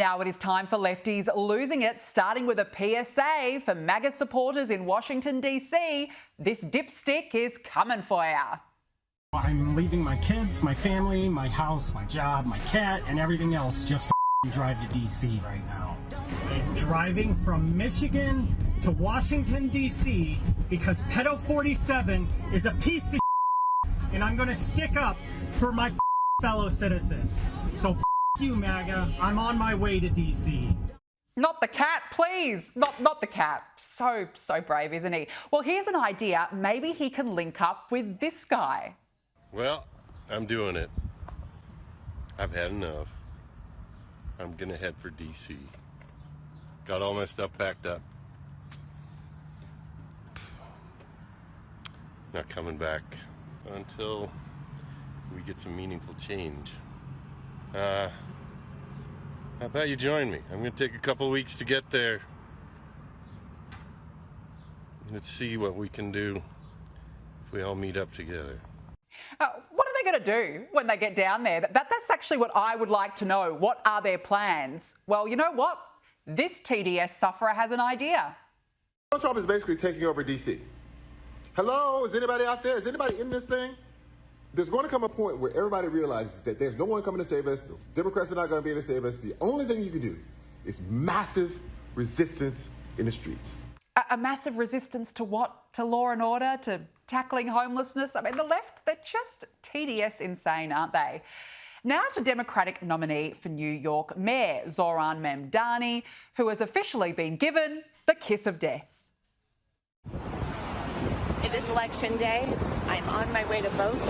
Now it is time for Lefties losing it, starting with a PSA for MAGA supporters in Washington, D.C. This dipstick is coming for ya. I'm leaving my kids, my family, my house, my job, my cat, and everything else just to drive to D.C. right now. I'm driving from Michigan to Washington, D.C. because Pedo 47 is a piece of and I'm going to stick up for my fellow citizens. So you, MAGA. I'm on my way to D.C. Not the cat, please. Not the cat. So brave, isn't he? Well, here's an idea. Maybe he can link up with this guy. Well, I'm doing it. I've had enough. I'm gonna head for D.C. Got all my stuff packed up. Not coming back until we get some meaningful change. How about you join me? I'm gonna take a couple weeks to get there. Let's see what we can do if we all meet up together. What are they going to do when they get down there? That's actually what I would like to know. What are their plans? Well, you know what? This TDS sufferer has an idea. Donald Trump is basically taking over D.C. Hello, is anybody out there? Is anybody in this thing? There's going to come a point where everybody realizes that there's no one coming to save us. The Democrats are not going to be able to save us. The only thing you can do is massive resistance in the streets. A massive resistance to what? To law and order? To tackling homelessness? I mean, the left, they're just TDS insane, aren't they? Now to Democratic nominee for New York Mayor Zohran Mamdani, who has officially been given the kiss of death. It is election day. I'm on my way to vote.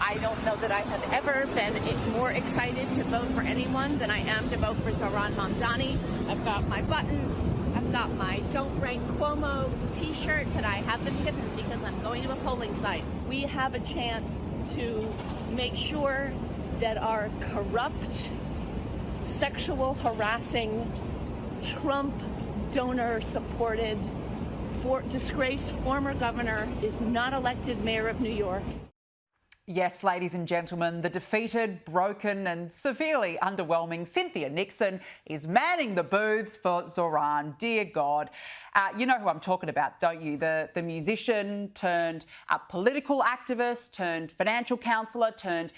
I don't know that I have ever been more excited to vote for anyone than I am to vote for Zohran Mamdani. I've got my button. I've got my Don't Rank Cuomo t-shirt that I have been given because I'm going to a polling site. We have a chance to make sure that our corrupt, sexual harassing, Trump donor-supported, disgraced former governor is not elected mayor of New York. Yes, ladies and gentlemen, the defeated, broken and severely underwhelming Cynthia Nixon is manning the booths for Zohran. Dear God. You know who I'm talking about, don't you? The musician turned political activist, turned financial counsellor, turned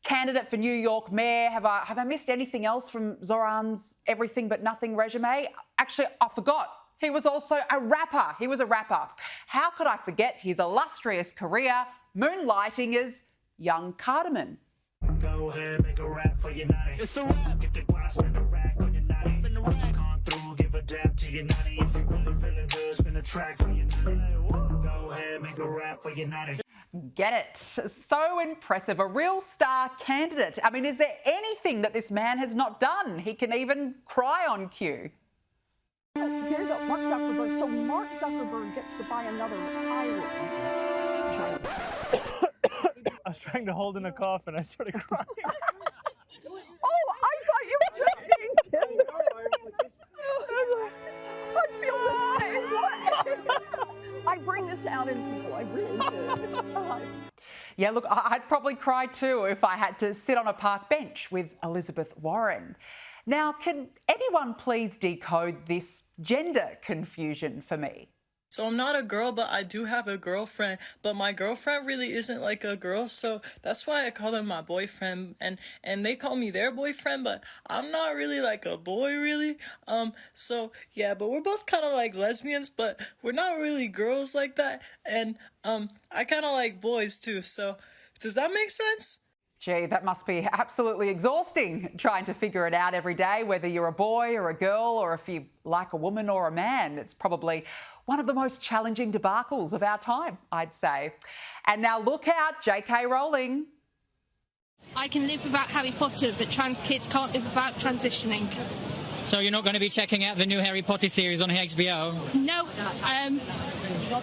candidate for New York mayor. Have I missed anything else from Zohran's everything but nothing resume? Actually, I forgot. He was also a rapper. He was a rapper. How could I forget his illustrious career moonlighting as Young Cardamom? Go ahead, make a rap for your natty. It's a rap. Get the glass and the rack on your natty. Spin the rack. Come through, give a dab to your natty. If you really feeling good, spin a track for your natty. Go ahead, make a rap for your natty. Get it? So impressive. A real star candidate. I mean, is there anything that this man has not done? He can even cry on cue. There you go, Mark Zuckerberg. So Mark Zuckerberg gets to buy another island. China. I was trying to hold in a cough and I started crying. Oh, I thought you were just being tender. I feel the same way. I bring this out in people. I really do. Yeah, look, I'd probably cry too if I had to sit on a park bench with Elizabeth Warren. Now, can anyone please decode this gender confusion for me? So I'm not a girl, but I do have a girlfriend, but my girlfriend really isn't like a girl, so that's why I call them my boyfriend, and they call me their boyfriend, but I'm not really like a boy, really. So yeah, but we're both kind of like lesbians, but we're not really girls like that, and I kind of like boys too, so does that make sense? Gee, that must be absolutely exhausting, trying to figure it out every day, whether you're a boy or a girl or if you like a woman or a man. It's probably one of the most challenging debacles of our time, I'd say. And now look out, J.K. Rowling. I can live without Harry Potter, but trans kids can't live without transitioning. So you're not going to be checking out the new Harry Potter series on HBO? No,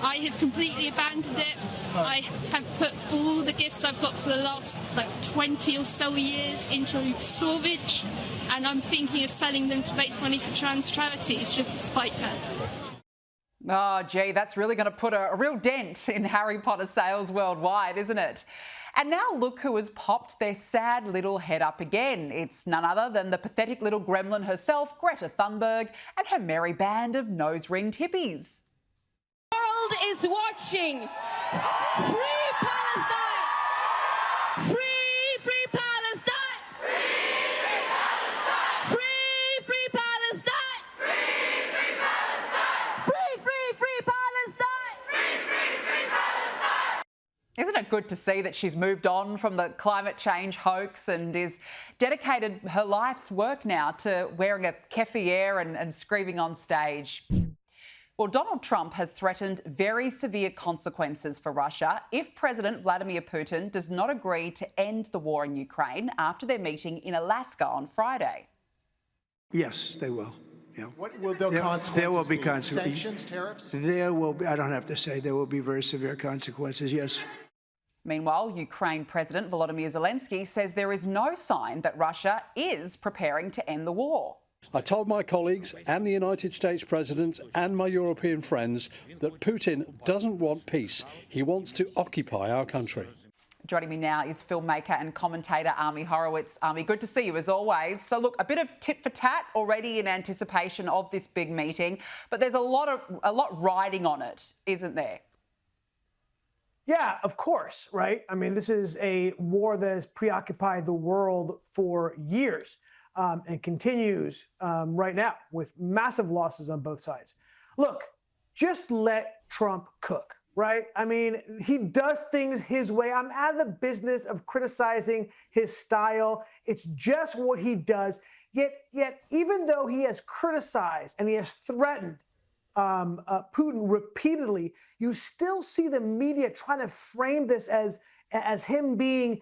I have completely abandoned it. I have put all the gifts I've got for the last 20 or so years into storage, and I'm thinking of selling them to raise money for trans charities just to spite that. Oh, gee, that's really going to put a real dent in Harry Potter sales worldwide, isn't it? And now look who has popped their sad little head up again. It's none other than the pathetic little gremlin herself, Greta Thunberg, and her merry band of nose-ringed hippies. The world is watching. Free Palestine! Free, free Palestine! Free, free Palestine! Free, free Palestine! Free, free Palestine! Free, free, free Palestine! Free, free, free Palestine! Isn't it good to see that she's moved on from the climate change hoax and is dedicated her life's work now to wearing a keffiyeh and screaming on stage? Well, Donald Trump has threatened very severe consequences for Russia if President Vladimir Putin does not agree to end the war in Ukraine after their meeting in Alaska on Friday. Yes, they will. Yeah. What will the consequences there will be be? consequences. Sanctions, tariffs? There will be, I don't have to say, there will be very severe consequences, yes. Meanwhile, Ukraine President Volodymyr Zelensky says there is no sign that Russia is preparing to end the war. I told my colleagues and the United States President and my European friends that Putin doesn't want peace. He wants to occupy our country. Joining me now is filmmaker and commentator Ami Horowitz. Ami, good to see you as always. So look, a bit of tit for tat already in anticipation of this big meeting, but there's a lot riding on it, isn't there? Yeah, of course, right? I mean, this is a war that has preoccupied the world for years. And continues right now with massive losses on both sides. Look, just let Trump cook, right? I mean, he does things his way. I'm out of the business of criticizing his style. It's just what he does. Yet, even though he has criticized and he has threatened Putin repeatedly, you still see the media trying to frame this as him being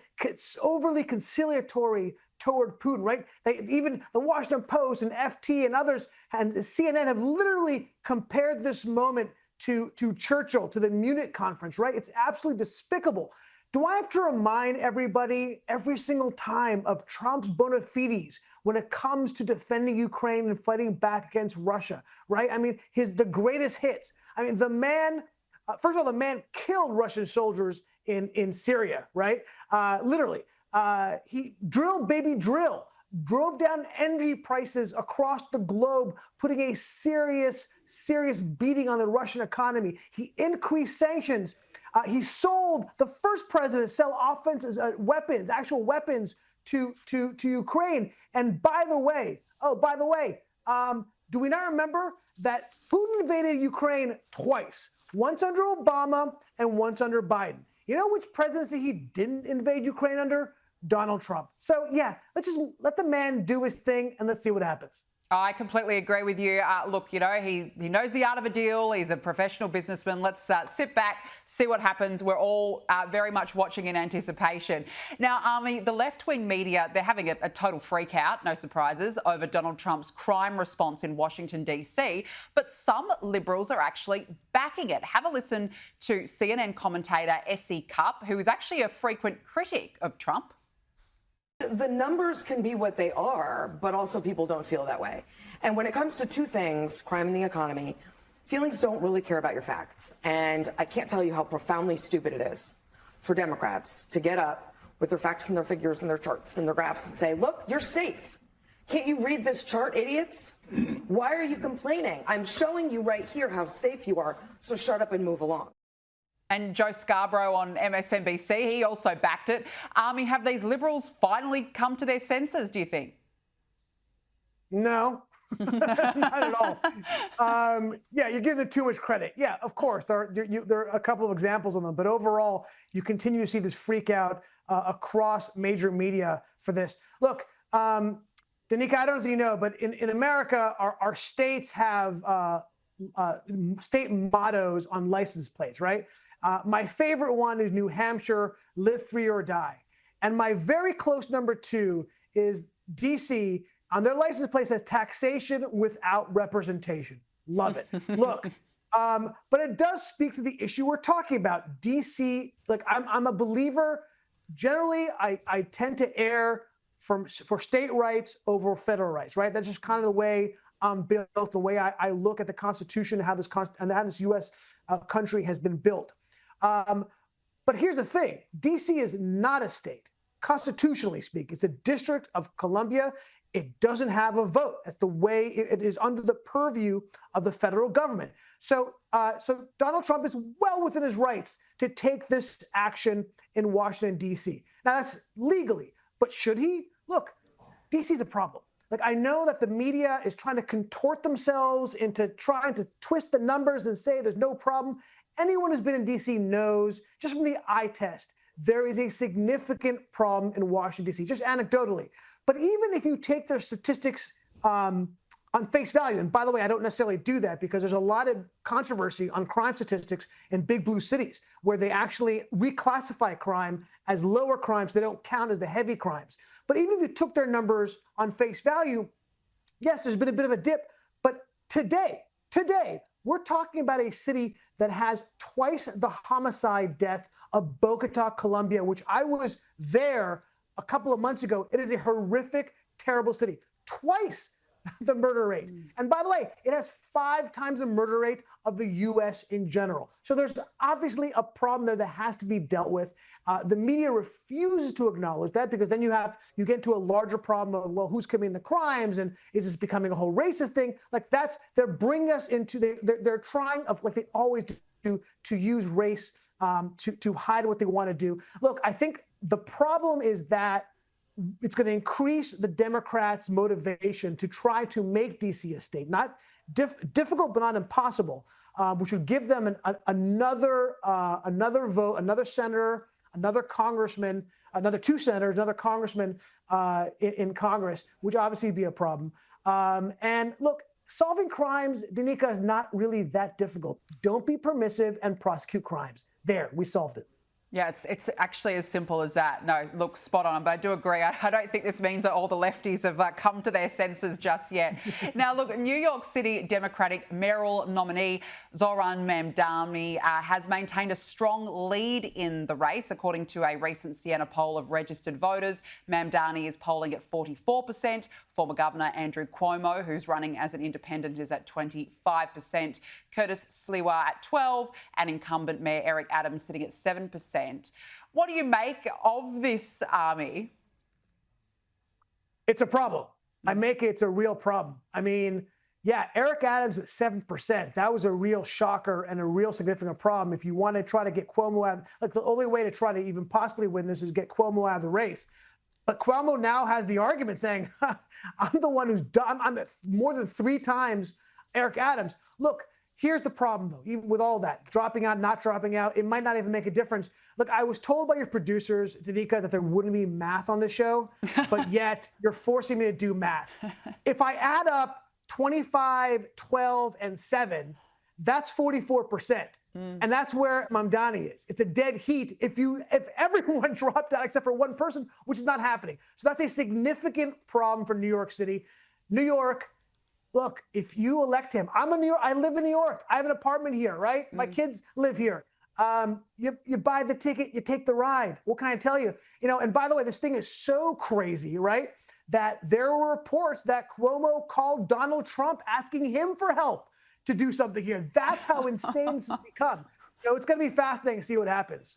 overly conciliatory toward Putin, right? Even the Washington Post and FT and others and CNN have literally compared this moment to Churchill, to the Munich conference, right? It's absolutely despicable. Do I have to remind everybody every single time of Trump's bona fides when it comes to defending Ukraine and fighting back against Russia, right? I mean, the greatest hits. I mean, the man, first of all, the man killed Russian soldiers in Syria, right? Literally. He drilled, baby drill, drove down energy prices across the globe, putting a serious beating on the Russian economy. He increased sanctions. He sold, the first president to sell offensive weapons, actual weapons to Ukraine. And by the way, do we not remember that Putin invaded Ukraine twice, once under Obama and once under Biden? You know which presidency he didn't invade Ukraine under? Donald Trump. So, yeah, let's just let the man do his thing and let's see what happens. I completely agree with you. Look, you know, he knows the art of a deal. He's a professional businessman. Let's sit back, see what happens. We're all very much watching in anticipation. Now, Ami, the left-wing media, they're having a total freak out, no surprises, over Donald Trump's crime response in Washington, D.C., but some Liberals are actually backing it. Have a listen to CNN commentator Essie Cupp, who is actually a frequent critic of Trump. The numbers can be what they are, but also people don't feel that way. And when it comes to two things, crime and the economy, feelings don't really care about your facts. And I can't tell you how profoundly stupid it is for Democrats to get up with their facts and their figures and their charts and their graphs and say, look, you're safe. Can't you read this chart, idiots? Why are you complaining? I'm showing you right here how safe you are, so shut up and move along. And Joe Scarborough on MSNBC, he also backed it. Army, have these Liberals finally come to their senses, do you think? No, not at all. Yeah, you give them too much credit. Yeah, of course, there are a couple of examples of them. But overall, you continue to see this freak out across major media for this. Look, Danica, I don't know if you know, but in America, our states have state mottos on license plates, right? My favorite one is New Hampshire, live free or die. And my very close number two is DC. On their license plate says taxation without representation. Love it. Look, but it does speak to the issue we're talking about. DC, like I'm a believer. Generally, I tend to err for state rights over federal rights, right? That's just kind of the way I'm built, the way I look at the Constitution and how this U.S. Country has been built. But here's the thing, DC is not a state. Constitutionally speaking, it's a District of Columbia. It doesn't have a vote. That's the way it is under the purview of the federal government. So Donald Trump is well within his rights to take this action in Washington, D.C. Now, that's legally, but should he? Look, D.C. is a problem. Like, I know that the media is trying to contort themselves into trying to twist the numbers and say there's no problem. Anyone who's been in D.C. knows, just from the eye test, there is a significant problem in Washington, D.C., just anecdotally. But even if you take their statistics on face value, and by the way, I don't necessarily do that because there's a lot of controversy on crime statistics in big blue cities where they actually reclassify crime as lower crimes. They don't count as the heavy crimes. But even if you took their numbers on face value, yes, there's been a bit of a dip. But today, we're talking about a city that has twice the homicide death of Bogota, Colombia, which I was there a couple of months ago. It is a horrific, terrible city. Twice the murder rate. And by the way, it has 5 times the murder rate of the U.S. in general. So there's obviously a problem there that has to be dealt with. The media refuses to acknowledge that because then you get into a larger problem of, well, who's committing the crimes and is this becoming a whole racist thing? Like they're bringing us into, they're trying, like they always do, to use race to hide what they want to do. Look, I think the problem is that it's going to increase the Democrats' motivation to try to make D.C. a state. Not difficult, but not impossible, which would give them another vote, another senator, another congressman, another 2 senators, another congressman in Congress, which obviously would be a problem. And look, solving crimes, Danica, is not really that difficult. Don't be permissive and prosecute crimes. There, we solved it. Yeah, it's actually as simple as that. No, look, spot on. But I do agree. I don't think this means that all the lefties have come to their senses just yet. Now, look, New York City Democratic mayoral nominee Zohran Mamdani has maintained a strong lead in the race. According to a recent Siena poll of registered voters, Mamdani is polling at 44%. Former Governor Andrew Cuomo, who's running as an independent, is at 25%. Curtis Sliwa at 12%, and incumbent Mayor Eric Adams sitting at 7%. What do you make of this army? It's a problem. I make it's a real problem. I mean, yeah, Eric Adams at 7%. That was a real shocker and a real significant problem. If you want to try to get Cuomo out, like the only way to try to even possibly win this is get Cuomo out of the race. But Cuomo now has the argument saying, I'm the one who's done, I'm more than 3 times Eric Adams. Look, here's the problem, though, even with all that, dropping out, not dropping out, it might not even make a difference. Look, I was told by your producers, Danica, that there wouldn't be math on the show, but yet you're forcing me to do math. If I add up 25, 12, and 7, that's 44%. And that's where Mamdani is. It's a dead heat if everyone dropped out except for one person, which is not happening. So that's a significant problem for New York City. New York, look, if you elect him, I live in New York. I have an apartment here, right? My kids live here. You buy the ticket, you take the ride. What can I tell you? And by the way, this thing is so crazy, right? That there were reports that Cuomo called Donald Trump asking him for help to do something here. That's how insane this has become. It's going to be fascinating to see what happens.